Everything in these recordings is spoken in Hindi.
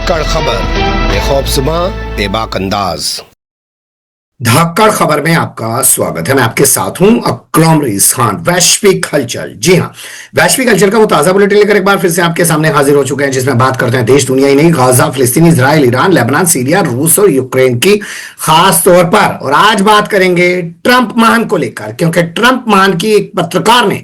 धाकड़ खबर, बेखौफज़ुमा बेबाक अंदाज। धाकड़ खबर में आपका स्वागत है। मैं आपके साथ हूं अकरम रईस खान। वैश्विक हलचल, जी हां, वैश्विक हलचल का वो ताजा बुलेटिन लेकर एक बार फिर से आपके सामने हाजिर हो चुके हैं, जिसमें बात करते हैं देश दुनिया ही नहीं, गाजा, फिलिस्तीन, इजराइल, ईरान, लेबनान, सीरिया, रूस और यूक्रेन की खास तौर पर। और आज बात करेंगे ट्रंप महान को लेकर, क्योंकि ट्रंप महान की एक पत्रकार ने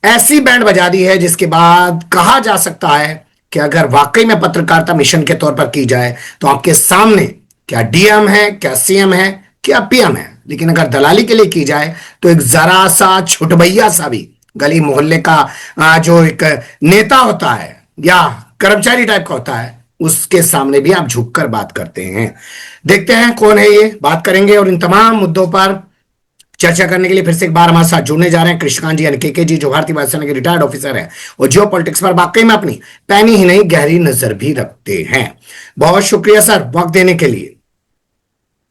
ऐसी बैंड बजा दी है जिसके बाद कहा जा सकता है कि अगर वाकई में पत्रकारिता मिशन के तौर पर की जाए तो आपके सामने क्या डीएम है, क्या सीएम है, क्या पीएम है। लेकिन अगर दलाली के लिए की जाए तो एक जरा सा छुटभैया सा भी गली मोहल्ले का जो एक नेता होता है या कर्मचारी टाइप का होता है, उसके सामने भी आप झुककर बात करते हैं। देखते हैं कौन है ये, बात करेंगे। और इन तमाम मुद्दों पर चर्चा करने के लिए फिर से एक बार हमारे साथ जुड़ने जा रहे हैं कृष्णकांत जी यानी के जी, जो भारतीय वायुसेना के रिटायर्ड ऑफिसर हैं और जियो पॉलिटिक्स पर वाकई में अपनी पैनी ही नहीं गहरी नजर भी रखते हैं। बहुत शुक्रिया सर वक्त देने के लिए।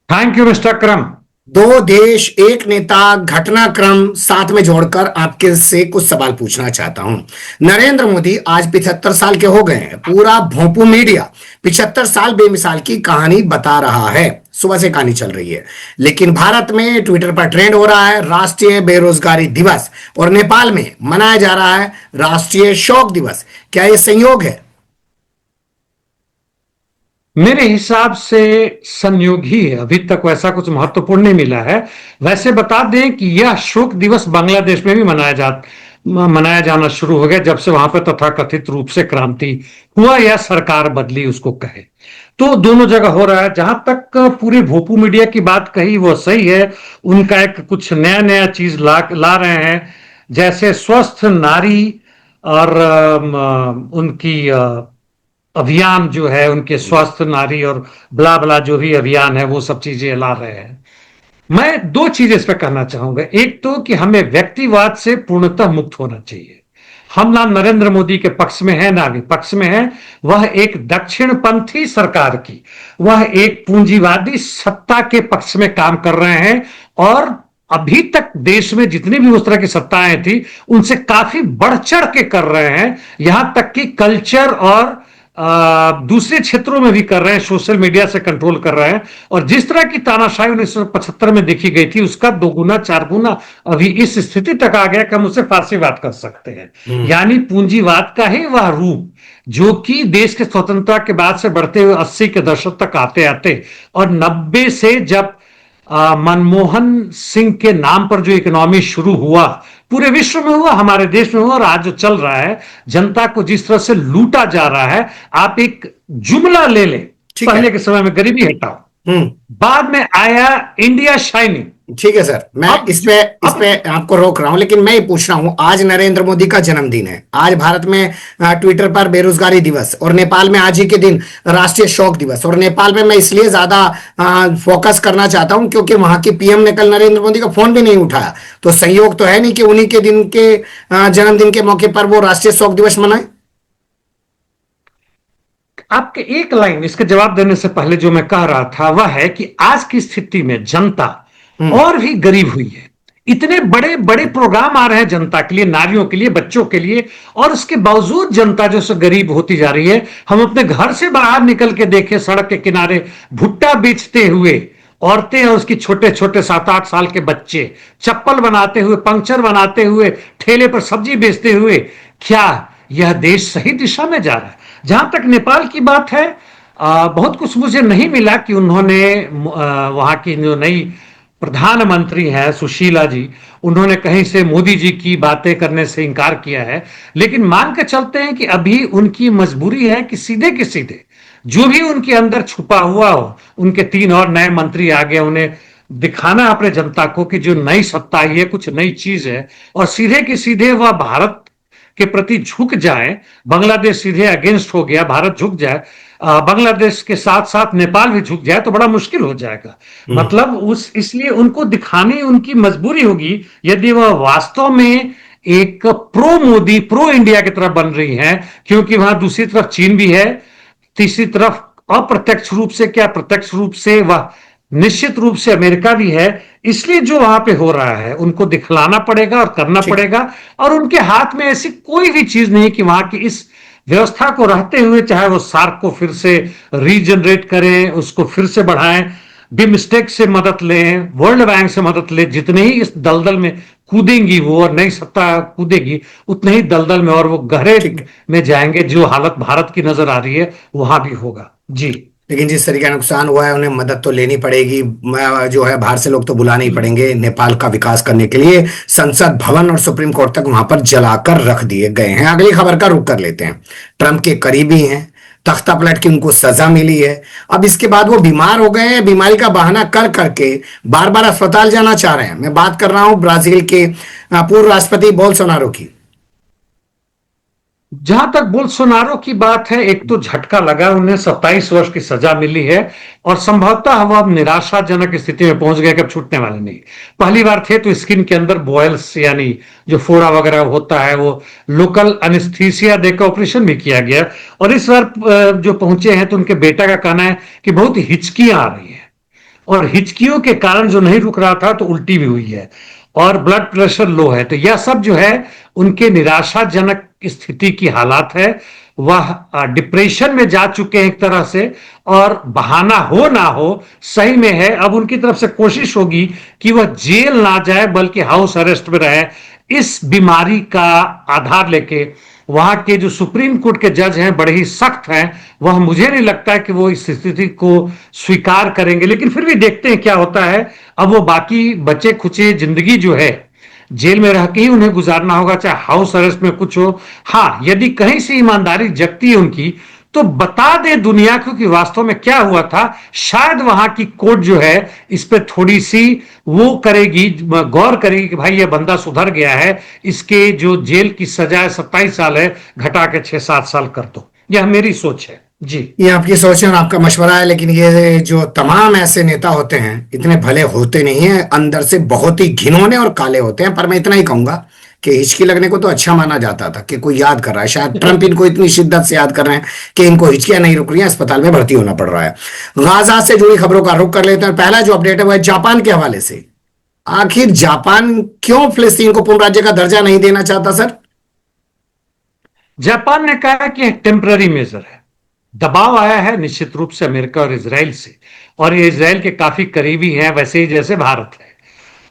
थैंक यू मिस्टर क्रम। दो देश एक नेता घटनाक्रम साथ में जोड़कर आपके से कुछ सवाल पूछना चाहता हूं। नरेंद्र मोदी आज 75 साल के हो गए हैं। पूरा भोंपू मीडिया 75 साल बेमिसाल की कहानी बता रहा है, सुबह से कहानी चल रही है। लेकिन भारत में ट्विटर पर ट्रेंड हो रहा है राष्ट्रीय बेरोजगारी दिवस और नेपाल में मनाया जा रहा है राष्ट्रीय शोक दिवस। क्या यह संयोग है? मेरे हिसाब से संयोग ही है, अभी तक वैसा कुछ महत्वपूर्ण नहीं मिला है। वैसे बता दें कि यह शोक दिवस बांग्लादेश में भी मनाया जाना शुरू हो गया जब से वहां पर तथाकथित रूप से क्रांति हुआ या सरकार बदली उसको कहे, तो दोनों जगह हो रहा है। जहां तक पूरे भोपू मीडिया की बात कही वो सही है, उनका एक कुछ नया नया चीज ला रहे हैं, जैसे स्वस्थ नारी और उनकी अभियान जो है, उनके स्वास्थ्य नारी और ब्ला ब्ला जो भी अभियान है वो सब चीजें ला रहे हैं। मैं दो चीजें इस पर कहना चाहूंगा। एक तो कि हमें व्यक्तिवाद से पूर्णतः मुक्त होना चाहिए। हम ना नरेंद्र मोदी के पक्ष में है ना विपक्ष में है। वह एक दक्षिणपंथी सरकार की, वह एक पूंजीवादी सत्ता के पक्ष में काम कर रहे हैं और अभी तक देश में जितनी भी उस तरह की सत्ताएं थी उनसे काफी बढ़ चढ़ के कर रहे हैं। यहां तक कि कल्चर और दूसरे क्षेत्रों में भी कर रहे हैं, सोशल मीडिया से कंट्रोल कर रहे हैं। और जिस तरह की तानाशाही 1975 में देखी गई थी उसका 2 गुना 4 गुना अभी इस स्थिति तक आ गया कि हम उसे फारसीवाद कर सकते हैं। यानी पूंजीवाद का ही वह रूप जो कि देश के स्वतंत्रता के बाद से बढ़ते हुए 80 के दशक तक आते आते और 90 से जब मनमोहन सिंह के नाम पर जो इकोनॉमी शुरू हुआ, पूरे विश्व में हुआ, हमारे देश में हुआ, और आज जो चल रहा है, जनता को जिस तरह से लूटा जा रहा है। आप एक जुमला ले लें, पहले के समय में गरीबी हटाओ, बाद में आया इंडिया शाइनिंग। ठीक है सर, मैं इस पे आपको रोक रहा हूं, लेकिन मैं ये पूछ रहा हूं, आज नरेंद्र मोदी का जन्मदिन है, आज भारत में ट्विटर पर बेरोजगारी दिवस और नेपाल में आज ही के दिन राष्ट्रीय शोक दिवस। और नेपाल में मैं इसलिए ज्यादा फोकस करना चाहता हूं क्योंकि वहां की पीएम ने कल नरेंद्र मोदी का फोन भी नहीं उठाया। तो संयोग तो है नहीं कि उन्हीं के दिन के जन्मदिन के मौके पर वो राष्ट्रीय शोक दिवस मनाए। आपके एक लाइन इसके जवाब देने से पहले जो मैं कह रहा था वह है कि आज की स्थिति में जनता और भी गरीब हुई है। इतने बड़े बड़े प्रोग्राम आ रहे हैं जनता के लिए, नारियों के लिए, बच्चों के लिए, और उसके बावजूद जनता जो से गरीब होती जा रही है। हम अपने घर से बाहर निकल के देखें, सड़क के किनारे भुट्टा बेचते हुए औरतें और उसकी छोटे छोटे 7-8 साल के बच्चे, चप्पल बनाते हुए, पंक्चर बनाते हुए, ठेले पर सब्जी बेचते हुए। क्या यह देश सही दिशा में जा रहा है? जहां तक नेपाल की बात है, बहुत कुछ मुझे नहीं मिला कि उन्होंने वहां की जो नई प्रधानमंत्री हैं सुशीला जी, उन्होंने कहीं से मोदी जी की बातें करने से इनकार किया है। लेकिन मान के चलते हैं कि अभी उनकी मजबूरी है कि सीधे के सीधे जो भी उनके अंदर छुपा हुआ हो, उनके 3 और नए मंत्री आ गए, उन्हें दिखाना अपने जनता को कि जो नई सत्ता आई है, कुछ नई चीज है, और सीधे के सीधे वह भारत के प्रति झुक जाए। बांग्लादेश सीधे अगेंस्ट हो गया, भारत झुक जाए, बांग्लादेश के साथ साथ नेपाल भी झुक जाए तो बड़ा मुश्किल हो जाएगा। मतलब इसलिए उनको दिखानी उनकी मजबूरी होगी यदि वह वास्तव में एक प्रो मोदी, प्रो इंडिया की तरफ बन रही है, क्योंकि वहां दूसरी तरफ चीन भी है, तीसरी तरफ अप्रत्यक्ष रूप से क्या प्रत्यक्ष रूप से वह निश्चित रूप से अमेरिका भी है। इसलिए जो वहां पे हो रहा है उनको दिखलाना पड़ेगा और करना पड़ेगा, और उनके हाथ में ऐसी कोई भी चीज नहीं कि वहां की इस व्यवस्था को रहते हुए चाहे वो सार्क को फिर से रीजनरेट करें, उसको फिर से बढ़ाएं, बिमस्टेक से मदद लें, वर्ल्ड बैंक से मदद लें, जितने ही इस दलदल में कूदेंगी वो और नई सत्ता कूदेगी उतने ही दलदल में और वो गहरे में जाएंगे। जो हालत भारत की नजर आ रही है वहां भी होगा। जी, लेकिन जिस तरीके का नुकसान हुआ है उन्हें मदद तो लेनी पड़ेगी। जो है बाहर से लोग तो बुलाने ही पड़ेंगे नेपाल का विकास करने के लिए। संसद भवन और सुप्रीम कोर्ट तक वहां पर जलाकर रख दिए गए हैं। अगली खबर का रुख कर लेते हैं। ट्रंप के करीबी हैं, तख्ता पलट की उनको सजा मिली है। अब इसके बाद वो बीमार हो गए हैं, बीमारी का बहाना कर करके बार बार अस्पताल जाना चाह रहे हैं। मैं बात कर रहा हूं ब्राजील के पूर्व राष्ट्रपति बोल्सोनारो की। जहां तक बोल्सोनारो की बात है, एक तो झटका लगा, उन्हें 27 वर्ष की सजा मिली है और संभवतः वह अब निराशाजनक स्थिति में पहुंच गए कि अब छूटने वाले नहीं। पहली बार थे तो स्किन के अंदर बॉयल्स यानी जो फोड़ा वगैरह होता है वो लोकल एनेस्थीसिया देकर ऑपरेशन भी किया गया। और इस बार जो पहुंचे हैं तो उनके बेटा का कहना है कि बहुत हिचकियां आ रही है और हिचकियों के कारण जो नहीं रुक रहा था तो उल्टी भी हुई है और ब्लड प्रेशर लो है। तो यह सब जो है उनके निराशाजनक स्थिति की हालात है। वह डिप्रेशन में जा चुके हैं एक तरह से, और बहाना हो ना हो सही में है। अब उनकी तरफ से कोशिश होगी कि वह जेल ना जाए बल्कि हाउस अरेस्ट में रहे। इस बीमारी का आधार लेके वहां के जो सुप्रीम कोर्ट के जज हैं बड़े ही सख्त हैं। वह मुझे नहीं लगता कि वो इस स्थिति को स्वीकार करेंगे, लेकिन फिर भी देखते हैं क्या होता है। अब वो बाकी बचे खुचे जिंदगी जो है जेल में रह के ही उन्हें गुजारना होगा, चाहे हाउस अरेस्ट में कुछ हो। हाँ, यदि कहीं से ईमानदारी जगती है उनकी तो बता दे दुनिया को कि वास्तव में क्या हुआ था। शायद वहां की कोर्ट जो है इस पे थोड़ी सी वो करेगी, गौर करेगी कि भाई ये बंदा सुधर गया है, इसके जो जेल की सजा है 27 साल है, घटा के 6-7 साल कर दो। यह मेरी सोच है। जी, ये आपकी सोच है और आपका मशवरा है, लेकिन ये जो तमाम ऐसे नेता होते हैं इतने भले होते नहीं हैं, अंदर से बहुत ही घिनौने और काले होते हैं। पर मैं इतना ही कहूंगा कि हिचकी लगने को तो अच्छा माना जाता था कि कोई याद कर रहा है। शायद ट्रंप इनको इतनी शिद्दत से याद कर रहे हैं कि इनको हिचकियां नहीं रुक रही हैं, अस्पताल में भर्ती होना पड़ रहा है। गाजा से जुड़ी खबरों का रुख कर लेते हैं। पहला जो अपडेट है वो है जापान के हवाले से। आखिर जापान क्यों फिलिस्तीन को पूर्ण राज्य का दर्जा नहीं देना चाहता सर? जापान ने कहा कि एक टेम्पररी मेजर है। दबाव आया है निश्चित रूप से अमेरिका और इजराइल से, और ये इजराइल के काफी करीबी हैं, वैसे ही जैसे भारत है।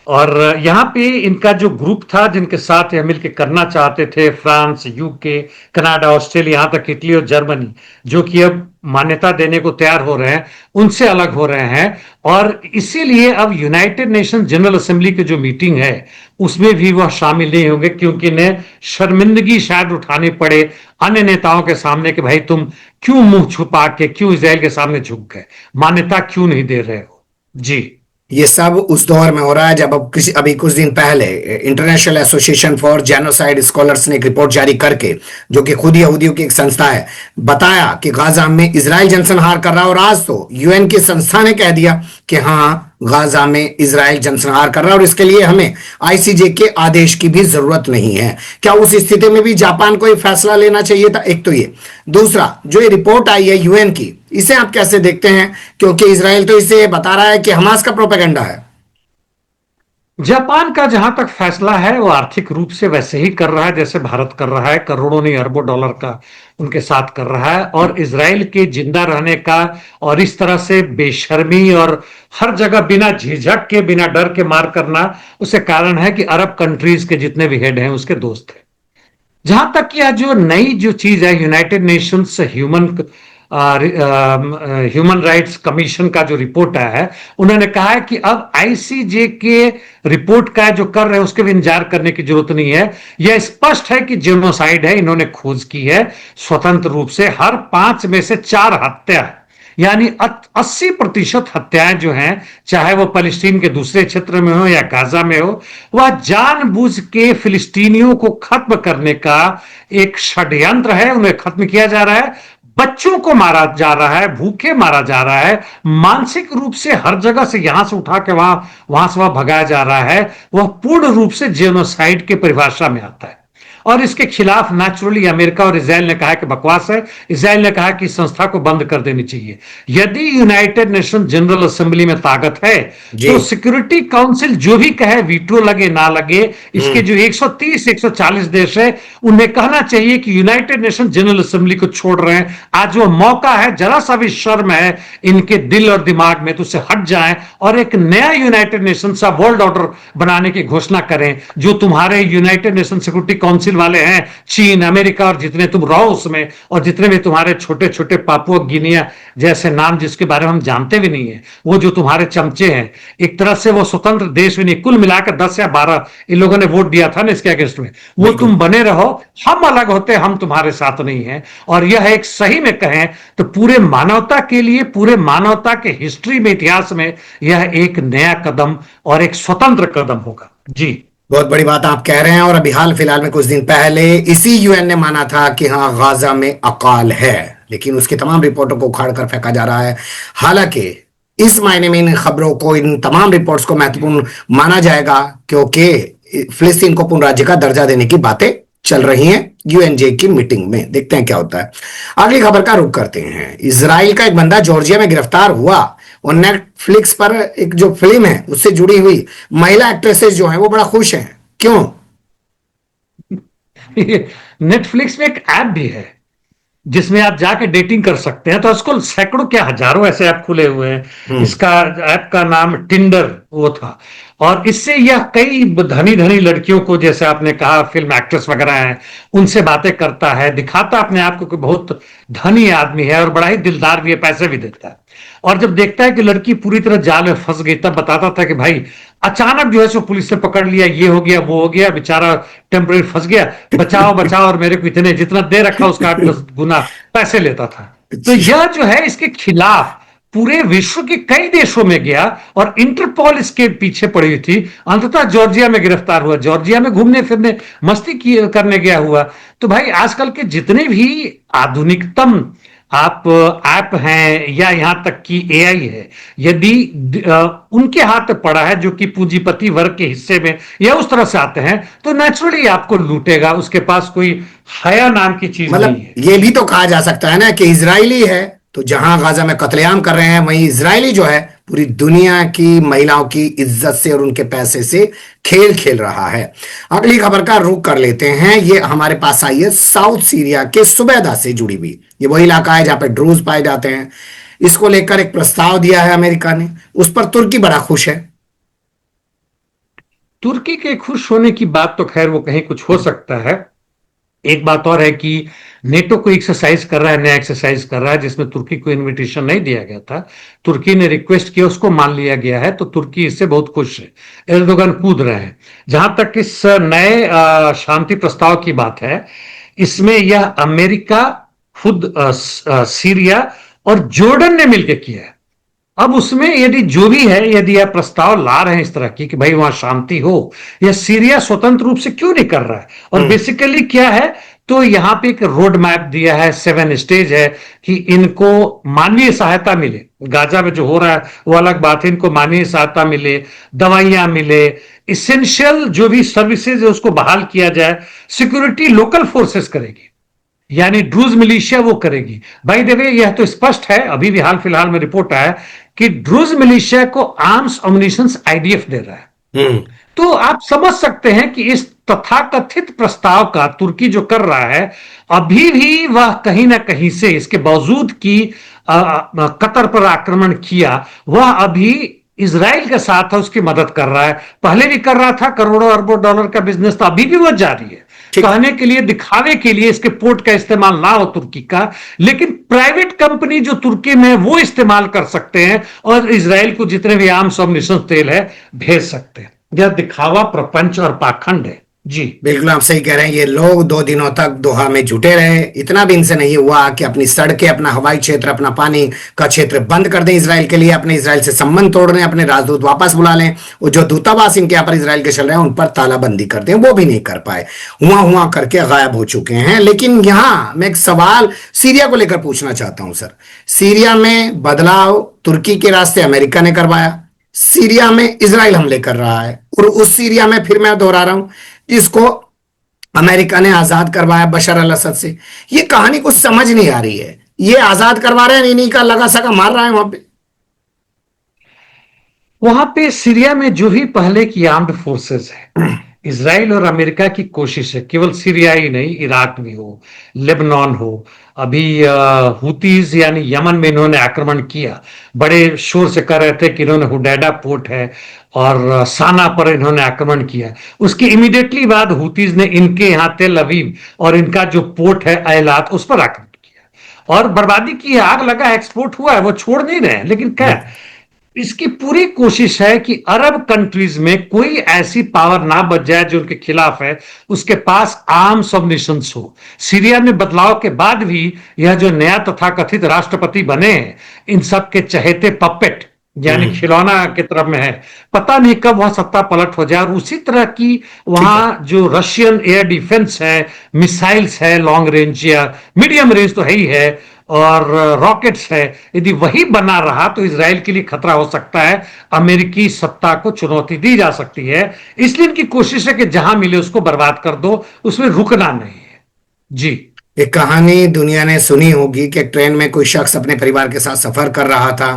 और यहां पे इनका जो ग्रुप था जिनके साथ यह मिलकर करना चाहते थे, फ्रांस, यूके, कनाडा, ऑस्ट्रेलिया, यहां तक इटली और जर्मनी, जो कि अब मान्यता देने को तैयार हो रहे हैं, उनसे अलग हो रहे हैं। और इसीलिए अब यूनाइटेड नेशन जनरल असेंबली की जो मीटिंग है उसमें भी वह शामिल नहीं होंगे, क्योंकि इन्हें शर्मिंदगी शायद उठानी पड़े अन्य नेताओं के सामने कि भाई तुम क्यों मुंह छुपा के, क्यों इजराइल के सामने झुक गए, मान्यता क्यों नहीं दे रहे हो। जी, ये सब उस दौर में हो रहा है जब अभी कुछ दिन पहले international association for genocide scholars ने एक रिपोर्ट जारी करके, जो कि खुद यहूदियों की एक संस्था है, बताया कि गाजा में इजराइल जनसंहार कर रहा है। और आज तो यूएन की संस्था ने कह दिया कि हाँ, गाजा में इजराइल जनसंहार कर रहा है और इसके लिए हमें आईसीजे के आदेश की भी जरूरत नहीं है। क्या उस स्थिति में भी जापान को ये फैसला लेना चाहिए था? एक तो ये। दूसरा, जो ये रिपोर्ट आई है यूएन की, इसे आप कैसे देखते हैं? क्योंकि इजराइल तो इसे बता रहा है कि हमास का प्रोपेगेंडा है। जापान का जहां तक फैसला है वो आर्थिक रूप से वैसे ही कर रहा है जैसे भारत कर रहा है, करोड़ों नहीं अरबों डॉलर का उनके साथ कर रहा है। और इजराइल के जिंदा रहने का और इस तरह से बेशर्मी और हर जगह बिना झिझक के, बिना डर के मार करना, उसके कारण है कि अरब कंट्रीज के जितने भी हेड हैं उसके दोस्त हैं। जहां तक यह जो नई जो चीज है, United Nations human rights commission का जो रिपोर्ट आया है, उन्होंने कहा है कि अब आईसीजे के रिपोर्ट का जो कर रहे हैं उसके भी इंतजार करने की जरूरत नहीं है। यह स्पष्ट है कि जेनोसाइड है, इन्होंने खोज की है स्वतंत्र रूप से। हर 5 में से 4 हत्या है, यानी 80% हत्याएं जो हैं, चाहे वो फलस्तीन के दूसरे क्षेत्र में हो या गाजा में हो, वह जानबूझ के फिलिस्तीनियों को खत्म करने का एक षड्यंत्र है। उन्हें खत्म किया जा रहा है, बच्चों को मारा जा रहा है, भूखे मारा जा रहा है, मानसिक रूप से हर जगह से यहां से उठा के वहां से वहां भगाया जा रहा है। वह पूर्ण रूप से जेनोसाइड की परिभाषा में आता है। और इसके खिलाफ नेचुरली अमेरिका और इजराइल ने कहा कि बकवास है। इजराइल ने कहा कि इस संस्था को बंद कर देनी चाहिए। यदि यूनाइटेड नेशन जनरल असेंबली में ताकत है तो सिक्योरिटी काउंसिल जो भी कहे, वीटो लगे ना लगे, इसके जो 130 140 देश है उन्हें कहना चाहिए कि यूनाइटेड नेशन जनरल असेंबली को छोड़ रहे हैं। आज वो मौका है, जरा सा भी शर्म है इनके दिल और दिमाग में तो उसे हट जाएं और एक नया यूनाइटेड नेशन सा वर्ल्ड ऑर्डर बनाने की घोषणा करें। जो तुम्हारे यूनाइटेड नेशन सिक्योरिटी काउंसिल वाले हैं, चीन, अमेरिका और जितने तुम रहो उसमें, और जितने भी तुम्हारे छोटे छोटे पापुआ गिनिया जैसे नाम जिसके बारे में हम जानते भी नहीं है, वो जो तुम्हारे चमचे हैं, एक तरह से वो स्वतंत्र देश भी नहीं, कुल मिलाकर 10 या 12 इन लोगों ने वोट दिया था ना इसके अगेंस्ट में, वो तुम बने रहो, हम अलग होते, हम तुम्हारे साथ नहीं है। और यह एक सही में कहें तो पूरे मानवता के लिए, पूरे मानवता के हिस्ट्री में, इतिहास में यह एक नया कदम और एक स्वतंत्र कदम होगा। जी, बहुत बड़ी बात आप कह रहे हैं। और अभी हाल फिलहाल में कुछ दिन पहले इसी यूएन ने माना था कि हाँ, गाजा में अकाल है, लेकिन उसकी तमाम रिपोर्टों को उखाड़ कर फेंका जा रहा है। हालांकि इस मायने में इन खबरों को, इन तमाम रिपोर्ट्स को महत्वपूर्ण माना जाएगा क्योंकि फिलिस्तीन को पूर्ण राज्य का दर्जा देने की बातें चल रही हैं यूएनजे की मीटिंग में। देखते हैं क्या होता है। अगली खबर का रुख करते हैं। इजराइल का एक बंदा जॉर्जिया में गिरफ्तार हुआ और नेटफ्लिक्स पर एक जो फिल्म है उससे जुड़ी हुई महिला एक्ट्रेसेस जो हैं वो बड़ा खुश हैं। क्यों? नेटफ्लिक्स में एक ऐप भी है जिसमें आप जाके डेटिंग कर सकते हैं, तो आजकल सैकड़ों क्या हजारों ऐसे ऐप खुले हुए हैं। इसका ऐप का नाम टिंडर वो था, और इससे यह कई धनी धनी लड़कियों को, जैसे आपने कहा फिल्म एक्ट्रेस वगैरह हैं, उनसे बातें करता है, दिखाता अपने आप को कि बहुत धनी आदमी है और बड़ा ही दिलदार भी है, पैसे भी देता है। और जब देखता है कि लड़की पूरी तरह जाल में फंस गई, तब बताता था कि भाई अचानक जो है सो पुलिस ने पकड़ लिया, ये हो गया वो हो गया, बेचारा टेम्परेरी फंस गया, बचाओ बचाओ, और मेरे को इतने जितना दे रखा उसका 10 गुना पैसे लेता था। तो यह जो है इसके खिलाफ पूरे विश्व के कई देशों में गया और इंटरपोल इसके पीछे पड़ी हुई थी। अंततः जॉर्जिया में गिरफ्तार हुआ, जॉर्जिया में घूमने फिरने मस्ती करने गया हुआ। तो भाई आजकल के जितने भी आधुनिकतम आप ऐप हैं या यहां तक कि एआई है, यदि उनके हाथ में पड़ा है, जो कि पूंजीपति वर्ग के हिस्से में या उस तरह से आते हैं, तो नेचुरली आपको लूटेगा। उसके पास कोई हया नाम की चीज नहीं है। ये भी तो कहा जा सकता है ना कि इजरायली है तो जहां गाजा में कत्लेआम कर रहे हैं, वहीं इजरायली जो है पूरी दुनिया की महिलाओं की इज्जत से और उनके पैसे से खेल खेल रहा है। अगली खबर का रुख कर लेते हैं। ये हमारे पास आई है साउथ सीरिया के सुबेदा से जुड़ी हुई। ये वही इलाका है जहां पे ड्रूज पाए जाते हैं। इसको लेकर एक प्रस्ताव दिया है अमेरिका ने, उस पर तुर्की बड़ा खुश है। तुर्की के खुश होने की बात तो खैर वो कहीं कुछ हो सकता है। एक बात और है कि नेटो को एक्सरसाइज कर रहा है, नया एक्सरसाइज कर रहा है, जिसमें तुर्की को इनविटेशन नहीं दिया गया था। तुर्की ने रिक्वेस्ट किया, उसको मान लिया गया है, तो तुर्की इससे बहुत खुश है। एर्दोगन कूद रहे हैं। जहां तक इस नए शांति प्रस्ताव की बात है, इसमें यह अमेरिका, खुद सीरिया और जॉर्डन ने मिलकर किया है। अब उसमें यदि जो भी है, यदि यह प्रस्ताव ला रहे हैं इस तरह की कि भाई वहां शांति हो, या सीरिया स्वतंत्र रूप से क्यों नहीं कर रहा है, और बेसिकली क्या है, तो यहां पे एक रोड मैप दिया है, 7 स्टेज है कि इनको मानवीय सहायता मिले। गाजा में जो हो रहा है वो अलग बात है, इनको मानवीय सहायता मिले, दवाइयां मिले, इसेंशियल जो भी सर्विसेज है उसको बहाल किया जाए। सिक्योरिटी लोकल फोर्सेस करेगी, यानी ड्रूज मिलिशिया वो करेगी। बाय द वे यह तो स्पष्ट है, अभी भी हाल फिलहाल में रिपोर्ट आया कि ड्रूज मिलिशिया को आर्म्स अम्युनिशंस आईडीएफ दे रहा है। तो आप समझ सकते हैं कि इस तथाकथित प्रस्ताव का तुर्की जो कर रहा है, अभी भी वह कहीं ना कहीं से, इसके बावजूद कि कतर पर आक्रमण किया, वह अभी इजराइल के साथ है, उसकी मदद कर रहा है। पहले भी कर रहा था, करोड़ों अरबों डॉलर का बिजनेस था, अभी भी वह जारी है। कहने के लिए, दिखावे के लिए इसके पोर्ट का इस्तेमाल ना हो तुर्की का, लेकिन प्राइवेट कंपनी जो तुर्की में वो इस्तेमाल कर सकते हैं और इजराइल को जितने भी आर्म्स अम्युनिशन तेल है भेज सकते हैं। यह दिखावा, प्रपंच और पाखंड है। जी बिल्कुल आप सही कह रहे हैं। ये लोग 2 दिनों तक दोहा में जुटे रहे, इतना भी इनसे नहीं हुआ कि अपनी सड़कें, अपना हवाई क्षेत्र, अपना पानी का क्षेत्र बंद कर दें इजराइल के लिए, अपने इजराइल से संबंध तोड़ लें, अपने राजदूत वापस बुला लें, और जो दूतावास इनके यहाँ पर इजराइल के चल रहे हैं उन पर तालाबंदी कर दें, वो भी नहीं कर पाए, हुआ करके गायब हो चुके हैं। लेकिन यहां मैं एक सवाल सीरिया को लेकर पूछना चाहता हूं सर। सीरिया में बदलाव तुर्की के रास्ते अमेरिका ने करवाया, सीरिया में इजराइल हमले कर रहा है, और उस सीरिया में फिर मैं दोहरा रहा हूं, जिसको अमेरिका ने आजाद करवाया बशर अल असद से। ये कहानी कुछ समझ नहीं आ रही है। ये आजाद करवा रहे हैं, इन्हीं का लगा सगा मार रहा है वहां पे। वहां पे सीरिया में जो भी पहले की आर्म्ड फोर्सेस है, इसराइल और अमेरिका की कोशिश है, केवल सीरिया ही नहीं, इराक भी हो, लेबनान हो, अभी हुतीज यानी यमन में इन्होंने आक्रमण किया, बड़े शोर से कर रहे थे कि इन्होंने हुडैडा पोर्ट है और साना पर इन्होंने आक्रमण किया। उसके इमीडिएटली बाद हुतीज ने इनके यहां तेल अवीव और इनका जो पोर्ट है ऐलात, उस पर आक्रमण किया और बर्बादी की, आग लगा, एक्सपोर्ट हुआ है, वो छोड़ नहीं रहे हैं। लेकिन खैर, इसकी पूरी कोशिश है कि अरब कंट्रीज में कोई ऐसी पावर ना बच जाए जो उनके खिलाफ है, उसके पास आर्म्स ऑफ नेशंस हो। सीरिया में बदलाव के बाद भी यह जो नया तथाकथित राष्ट्रपति बने हैं, इन सब के चहेते पपेट यानी खिलौना की तरफ में है, पता नहीं कब वह सत्ता पलट हो जाए। और उसी तरह की वहां जो रशियन एयर डिफेंस है, मिसाइल्स है, लॉन्ग रेंज या मीडियम रेंज तो है ही है, और रॉकेट्स है, यदि वही बना रहा तो इसराइल के लिए खतरा हो सकता है, अमेरिकी सत्ता को चुनौती दी जा सकती है। इसलिए इनकी कोशिश है कि जहां मिले उसको बर्बाद कर दो, उसमें रुकना नहीं है। जी। एक कहानी दुनिया ने सुनी होगी कि ट्रेन में कोई शख्स अपने परिवार के साथ सफर कर रहा था।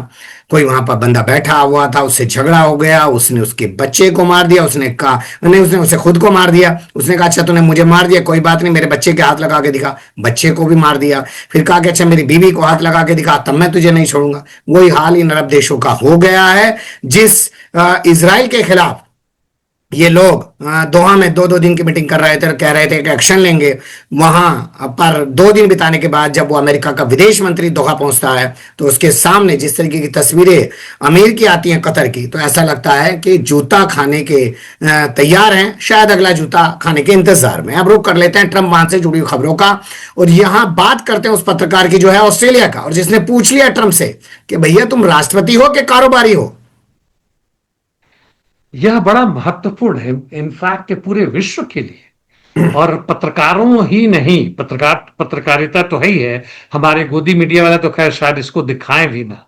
कोई वहां पर बंदा बैठा हुआ था, उससे झगड़ा हो गया, उसने उसके बच्चे को मार दिया। उसने कहा नहीं, उसने उसे खुद को मार दिया। उसने कहा अच्छा तूने मुझे मार दिया, कोई बात नहीं, मेरे बच्चे के हाथ लगा के दिखा, बच्चे को भी मार दिया। फिर कहा कि अच्छा मेरी बीवी को हाथ लगा के दिखा, तब मैं तुझे नहीं छोड़ूंगा। वही हाल इन अरब देशों का हो गया है, जिस इसराइल के खिलाफ ये लोग दोहा में 2-2 दिन की मीटिंग कर रहे थे और कह रहे थे कि एक्शन लेंगे। वहां पर 2 दिन बिताने के बाद जब वो अमेरिका का विदेश मंत्री दोहा पहुंचता है, तो उसके सामने जिस तरीके की तस्वीरें अमीर की आती हैं कतर की, तो ऐसा लगता है कि जूता खाने के तैयार हैं, शायद अगला जूता खाने के इंतजार में। अब रुक कर लेते हैं ट्रंप वहां से जुड़ी हुई खबरों का, और यहां बात करते हैं उस पत्रकार की जो है ऑस्ट्रेलिया का, और जिसने पूछ लिया ट्रंप से कि भैया तुम राष्ट्रपति हो कि कारोबारी हो। यह बड़ा महत्वपूर्ण है, इनफैक्ट के पूरे विश्व के लिए, और पत्रकारों ही नहीं, पत्रकारिता तो है ही है, हमारे गोदी मीडिया वाले तो खैर शायद इसको दिखाएं भी ना,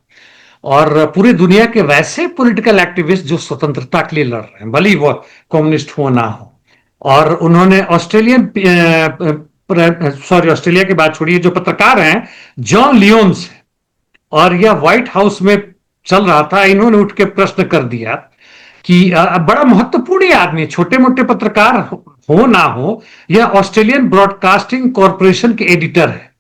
और पूरी दुनिया के वैसे पॉलिटिकल एक्टिविस्ट जो स्वतंत्रता के लिए लड़ रहे हैं, भले वो कम्युनिस्ट हो ना हो। और उन्होंने ऑस्ट्रेलिया की बात छोड़िए, जो पत्रकार हैं जॉन लियोन्स, और यह व्हाइट हाउस में चल रहा था, इन्होंने उठ के प्रश्न कर दिया कि बड़ा महत्वपूर्ण ही आदमी, छोटे मोटे पत्रकार हो ना हो, यह ऑस्ट्रेलियन ब्रॉडकास्टिंग कॉरपोरेशन के एडिटर है,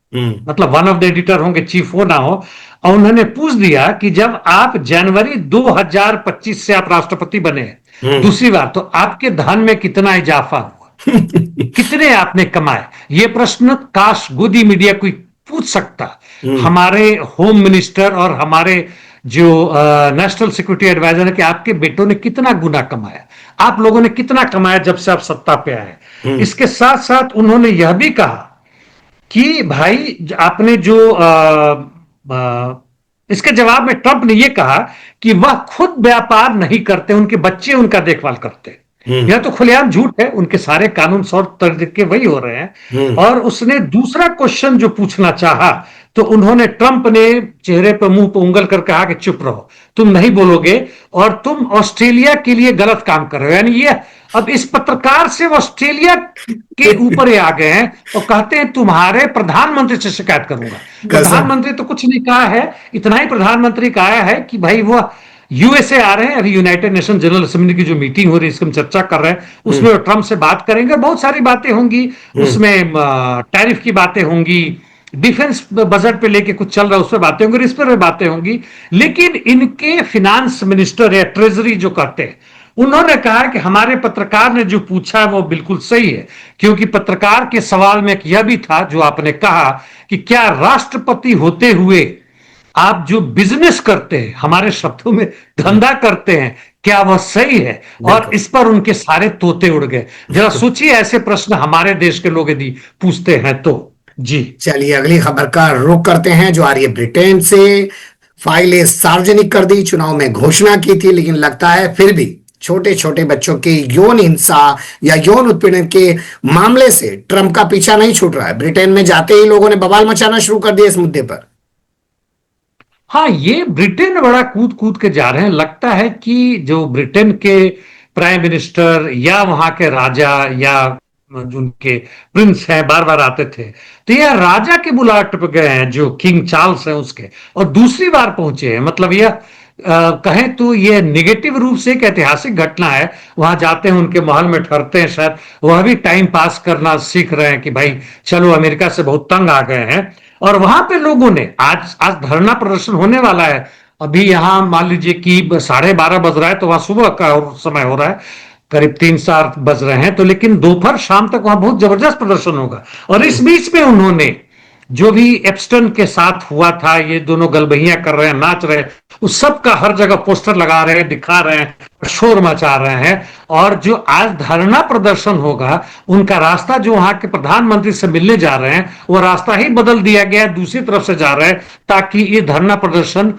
मतलब वन ऑफ द एडिटर होंगे, चीफ हो ना हो। और उन्होंने पूछ दिया कि जब आप जनवरी 2025 से आप राष्ट्रपति बने दूसरी बार, तो आपके धन में कितना इजाफा हुआ, कितने आपने कमाए? ये प्रश्न काश गोदी मीडिया कोई पूछ सकता। हमारे होम मिनिस्टर और हमारे जो नेशनल सिक्योरिटी एडवाइजर है कि आपके बेटों ने कितना गुना कमाया, आप लोगों ने कितना कमाया जब से आप सत्ता पे आए। इसके साथ साथ उन्होंने यह भी कहा कि भाई आपने जो इसके जवाब में ट्रंप ने यह कहा कि वह खुद व्यापार नहीं करते, उनके बच्चे उनका देखभाल करते। यह तो खुलेआम झूठ है, उनके सारे कानून सौर तरीके वही हो रहे हैं। और उसने दूसरा क्वेश्चन जो पूछना चाहा, तो उन्होंने, ट्रंप ने चेहरे पर मुंह पर उंगल कर कहा कि चुप रहो, तुम नहीं बोलोगे और तुम ऑस्ट्रेलिया के लिए गलत काम कर रहे हो। यानी ये अब इस पत्रकार से ऑस्ट्रेलिया के ऊपर आ गए हैं और कहते हैं तुम्हारे प्रधानमंत्री से शिकायत करूंगा। प्रधानमंत्री तो कुछ नहीं कहा है, इतना ही प्रधानमंत्री कहा है कि भाई वह यूएसए आ रहे हैं, अभी यूनाइटेड नेशन जनरल असेंबली की जो मीटिंग हो रही है, इसकी हम चर्चा कर रहे हैं, उसमें ट्रंप से बात करेंगे, बहुत सारी बातें होंगी उसमें, टैरिफ की बातें होंगी, डिफेंस बजट पे लेके कुछ चल रहा है उस पर बातें होंगी, इस पर बातें होंगी। लेकिन इनके फिनांस मिनिस्टर या ट्रेजरी जो कहते हैं, उन्होंने कहा कि हमारे पत्रकार ने जो पूछा है वो बिल्कुल सही है, क्योंकि पत्रकार के सवाल में यह भी था जो आपने कहा कि क्या राष्ट्रपति होते हुए आप जो बिजनेस करते हैं, हमारे शब्दों में धंधा करते हैं, क्या वह सही है? और इस पर उनके सारे तोते उड़ गए। जरा सोचिए, ऐसे प्रश्न हमारे देश के लोग यदि पूछते हैं तो। जी चलिए अगली खबर का रुख करते हैं जो आ रही है ब्रिटेन से। फाइलें सार्वजनिक कर दी, चुनाव में घोषणा की थी, लेकिन लगता है फिर भी छोटे छोटे बच्चों के यौन हिंसा या यौन उत्पीड़न के मामले से ट्रंप का पीछा नहीं छूट रहा है। ब्रिटेन में जाते ही लोगों ने बवाल मचाना शुरू कर दिया इस मुद्दे पर। हाँ, ये ब्रिटेन में बड़ा कूद कूद के जा रहे हैं। लगता है कि जो ब्रिटेन के प्राइम मिनिस्टर या वहां के राजा या जो उनके प्रिंस हैं बार बार आते थे, तो यह राजा के बुलाहट पे गए हैं जो किंग चार्ल्स हैं उसके, और दूसरी बार पहुंचे हैं। मतलब यह कहें तो यह निगेटिव रूप से एक ऐतिहासिक घटना है। वहां जाते हैं, उनके महल में ठहरते हैं, शायद वह भी टाइम पास करना सीख रहे हैं कि भाई चलो अमेरिका से बहुत तंग आ गए हैं। और वहां पे लोगों ने आज आज धरना प्रदर्शन होने वाला है। अभी यहां मान लीजिए कि 12:30 बज रहा है, तो वहां सुबह का समय हो रहा है, करीब 3-4 बज रहे हैं, तो लेकिन दोपहर शाम तक वहां बहुत जबरदस्त प्रदर्शन होगा। और इस बीच में उन्होंने जो भी एप्स्टन के साथ हुआ था, ये दोनों गलबहियां कर रहे हैं, नाच रहे हैं, उस सब का हर जगह पोस्टर लगा रहे हैं, दिखा रहे हैं, शोर मचा रहे हैं। और जो आज धरना प्रदर्शन होगा, उनका रास्ता जो वहां के प्रधानमंत्री से मिलने जा रहे हैं, वो रास्ता ही बदल दिया गया है, दूसरी तरफ से जा रहे हैं, ताकि ये धरना प्रदर्शन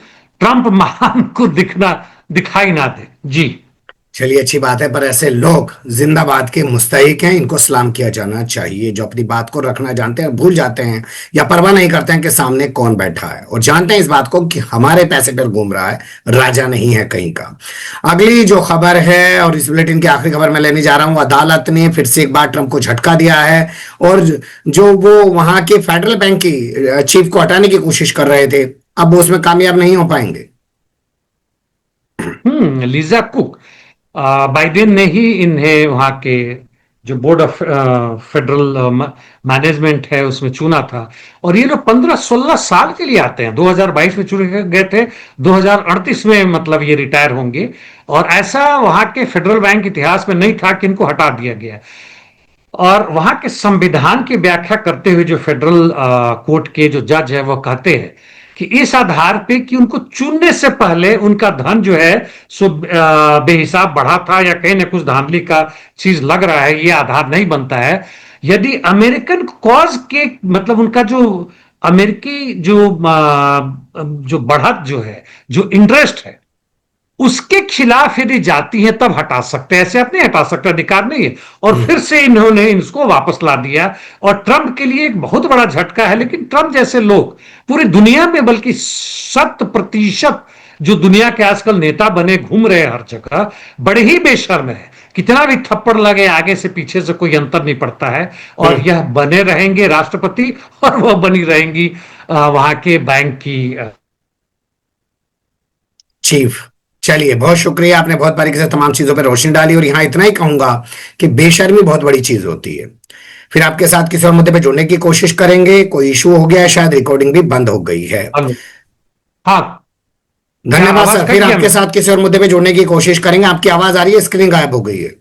ट्रंप महान को दिखाई ना दे। जी चलिए, अच्छी बात है, पर ऐसे लोग जिंदाबाद के मुस्तहिक हैं, इनको सलाम किया जाना चाहिए, जो अपनी बात को रखना जानते हैं, भूल जाते हैं या परवाह नहीं करते हैं कि सामने कौन बैठा है, और जानते हैं इस बात को कि हमारे पैसे पर घूम रहा है, राजा नहीं है कहीं का। अगली जो खबर है, और इस बुलेटिन की आखिरी खबर मैं लेने जा रहा हूं, अदालत ने फिर से एक बार ट्रंप को झटका दिया है, और जो वो वहां के फेडरल बैंक की चीफ को हटाने की कोशिश कर रहे थे, अब वो उसमें कामयाब नहीं हो पाएंगे। लीजा कुक, बाइडेन ने ही इन्हें वहां के जो बोर्ड ऑफ फेडरल मैनेजमेंट है उसमें चुना था। और ये लोग 15-16 साल के लिए आते हैं। 2022 में चुने गए थे, 2038 में मतलब ये रिटायर होंगे। और ऐसा वहां के फेडरल बैंक इतिहास में नहीं था कि इनको हटा दिया गया। और वहां के संविधान की व्याख्या करते हुए जो फेडरल कोर्ट के जो जज है वो कहते हैं कि इस आधार पे कि उनको चुनने से पहले उनका धन जो है सो बेहिसाब बढ़ा था, या कहीं ना कुछ धांधली का चीज लग रहा है, ये आधार नहीं बनता है। यदि अमेरिकन कॉज के मतलब उनका जो अमेरिकी जो बढ़त जो है, जो इंटरेस्ट है, उसके खिलाफ यदि जाती है तब हटा सकते हैं, ऐसे आप नहीं हटा सकते, अधिकार नहीं है। और फिर से इन्होंने इसको वापस ला दिया। और ट्रंप के लिए एक बहुत बड़ा झटका है। लेकिन ट्रंप जैसे लोग पूरी दुनिया में, बल्कि 100% जो दुनिया के आजकल नेता बने घूम रहे हैं हर जगह, बड़े ही बेशर्म है। कितना भी थप्पड़ लगे, आगे से पीछे से कोई अंतर नहीं पड़ता है। और यह बने रहेंगे राष्ट्रपति, और वह बनी रहेंगी वहां के बैंक की चीफ। चलिए, बहुत शुक्रिया, आपने बहुत बारीकी से तमाम चीजों पर रोशनी डाली। और यहां इतना ही कहूंगा कि बेशर्मी बहुत बड़ी चीज होती है। फिर आपके साथ किसी और मुद्दे पे जुड़ने की कोशिश करेंगे। कोई इशू हो गया है, शायद रिकॉर्डिंग भी बंद हो गई है। हाँ, धन्यवाद सर। फिर आपके साथ किसी और मुद्दे पे जुड़ने की कोशिश करेंगे। आपकी आवाज आ रही है, स्क्रीन गायब हो गई है।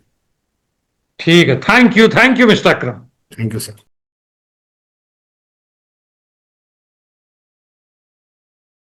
ठीक है, thank you mister Akram. Thank you sir.